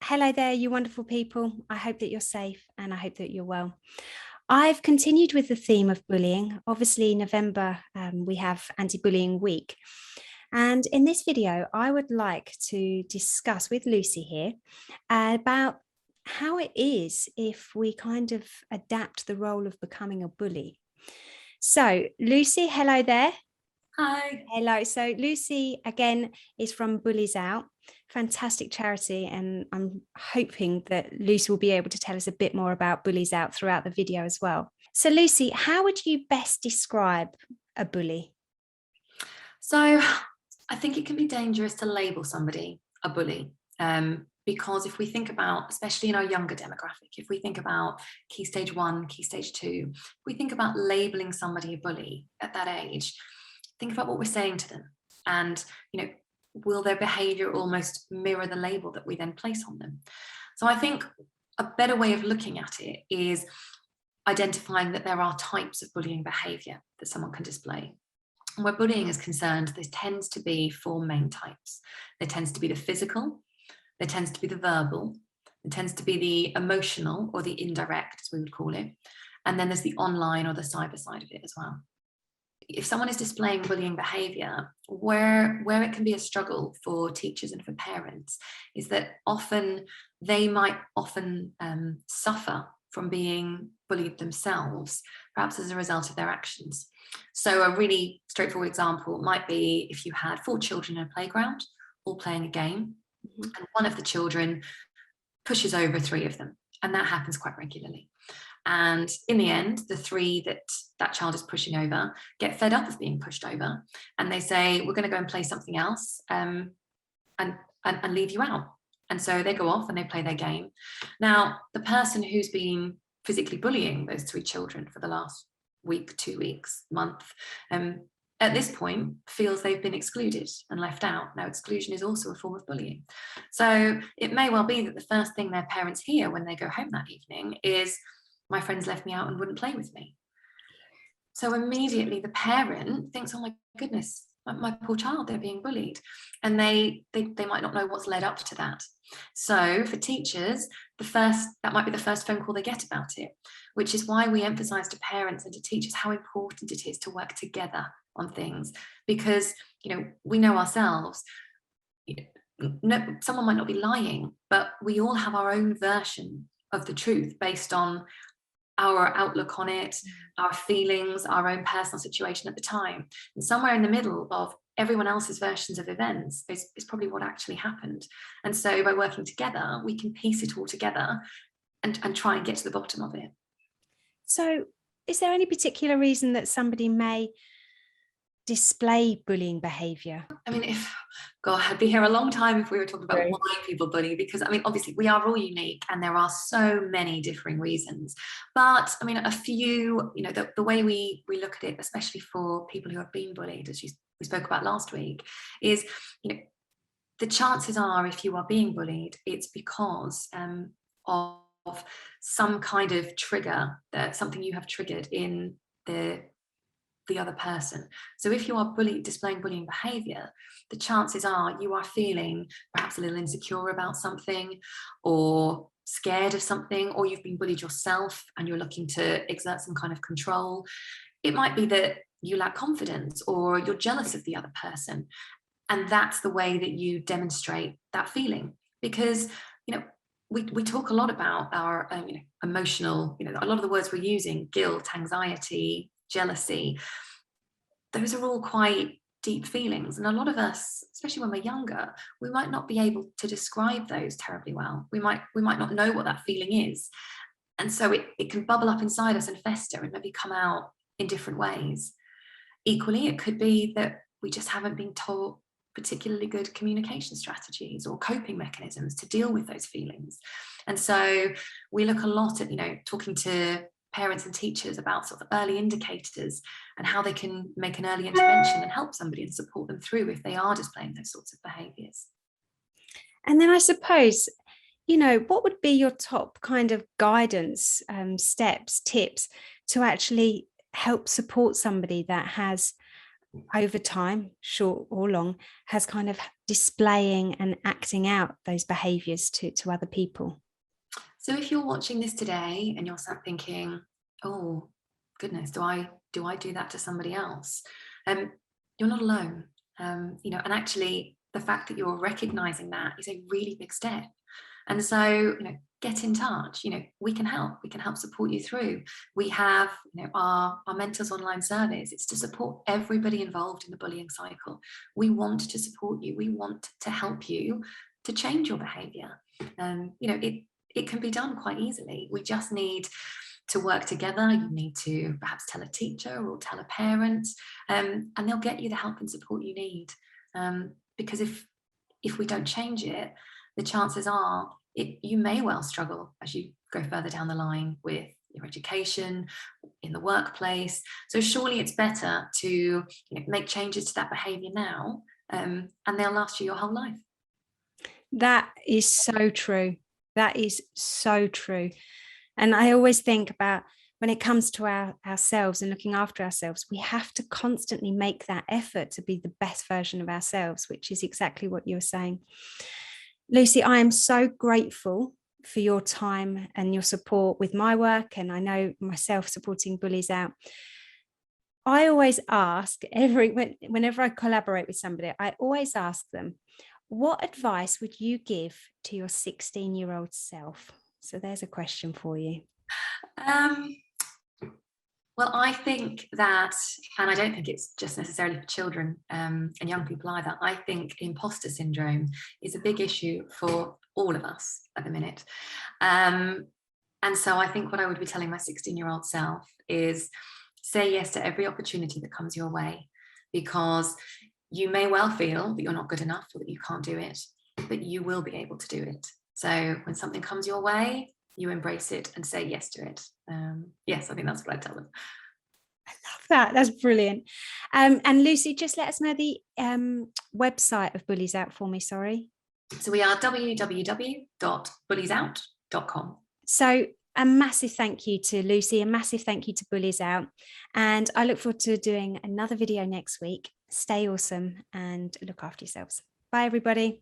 Hello there, you wonderful people. I hope that you're safe and I hope that you're well. I've continued with the theme of bullying. Obviously, November, we have Anti-Bullying Week. And in this video, I would like to discuss with Lucy here about how it is if we kind of adapt the role of becoming a bully. So, Lucy, hello there. Hi. Hello. So Lucy, again, is from Bullies Out, fantastic charity. And I'm hoping that Lucy will be able to tell us a bit more about Bullies Out throughout the video as well. So Lucy, how would you best describe a bully? So I think it can be dangerous to label somebody a bully because if we think about, especially in our younger demographic, if we think about key stage 1, key stage 2, if we think about labeling somebody a bully at that age, think about what we're saying to them. And, will their behavior almost mirror the label that we then place on them? So I think a better way of looking at it is identifying that there are types of bullying behavior that someone can display. And where bullying is concerned, there tends to be 4 main types. There tends to be the physical, there tends to be the verbal, there tends to be the emotional or the indirect, as we would call it. And then there's the online or the cyber side of it as well. If someone is displaying bullying behavior, where it can be a struggle for teachers and for parents is that they might often suffer from being bullied themselves, perhaps as a result of their actions. So a really straightforward example might be if you had 4 children in a playground all playing a game, and one of the children pushes over 3 of them, and that happens quite regularly. And in the end, the 3 that child is pushing over get fed up of being pushed over, and they say, we're going to go and play something else and leave you out. And so they go off and they play their game. Now, the person who's been physically bullying those 3 children for the last week, 2 weeks, month, at this point feels they've been excluded and left out. Now, exclusion is also a form of bullying. So it may well be that the first thing their parents hear when they go home that evening is, my friends left me out and wouldn't play with me. So immediately the parent thinks, oh my goodness, my poor child, they're being bullied. And they might not know what's led up to that. So for teachers, that might be the first phone call they get about it, which is why we emphasize to parents and to teachers how important it is to work together on things. Because, we know ourselves, someone might not be lying, but we all have our own version of the truth based on our outlook on it, our feelings, our own personal situation at the time. And somewhere in the middle of everyone else's versions of events is probably what actually happened. And so by working together, we can piece it all together and try and get to the bottom of it. So is there any particular reason that somebody may display bullying behavior? I mean, I'd be here a long time if we were talking about why people bully, because obviously we are all unique and there are so many differing reasons. But a few, the way we look at it, especially for people who have been bullied, as we spoke about last week, is, the chances are if you are being bullied, it's because of some kind of trigger, something you have triggered in the other person. So if you are displaying bullying behavior, the chances are you are feeling perhaps a little insecure about something, or scared of something, or you've been bullied yourself and you're looking to exert some kind of control. It might be that you lack confidence or you're jealous of the other person. And that's the way that you demonstrate that feeling. Because, we talk a lot about our emotional, a lot of the words we're using, guilt, anxiety, jealousy, those are all quite deep feelings. And a lot of us, especially when we're younger, we might not be able to describe those terribly well. We might not know what that feeling is. And so it can bubble up inside us and fester and maybe come out in different ways. Equally, it could be that we just haven't been taught particularly good communication strategies or coping mechanisms to deal with those feelings. And so we look a lot at, talking to parents and teachers about sort of early indicators and how they can make an early intervention and help somebody and support them through if they are displaying those sorts of behaviours. And then I suppose, what would be your top kind of guidance, steps, tips to actually help support somebody that has over time, short or long, has kind of displaying and acting out those behaviours to other people. So if you're watching this today and you're sat thinking, oh goodness, do I do that to somebody else? You're not alone. And actually the fact that you're recognizing that is a really big step. And so, get in touch. We can help support you through. We have, our mentors online service. It's to support everybody involved in the bullying cycle. We want to support you. We want to help you to change your behavior. It can be done quite easily. We just need to work together. You need to perhaps tell a teacher or tell a parent, and they'll get you the help and support you need. Because if we don't change it, the chances are you may well struggle as you go further down the line with your education, in the workplace. So surely it's better to make changes to that behaviour now, and they'll last you your whole life. That is so true. That is so true. And I always think about when it comes to ourselves and looking after ourselves, we have to constantly make that effort to be the best version of ourselves, which is exactly what you're saying. Lucy, I am so grateful for your time and your support with my work, and I know myself supporting Bullies Out. I always ask whenever I collaborate with somebody, I always ask them, what advice would you give to your 16-year-old self? So there's a question for you. Well, I think that, and I don't think it's just necessarily for children and young people either, I think imposter syndrome is a big issue for all of us at the minute. And so I think what I would be telling my 16-year-old self is say yes to every opportunity that comes your way, because you may well feel that you're not good enough or that you can't do it, but you will be able to do it. So when something comes your way, you embrace it and say yes to it. Yes, I think that's what I'd tell them. I love that. That's brilliant. And Lucy, just let us know the website of Bullies Out for me, sorry. So we are www.bulliesout.com. So a massive thank you to Lucy, a massive thank you to Bullies Out. And I look forward to doing another video next week. Stay awesome and look after yourselves. Bye, everybody.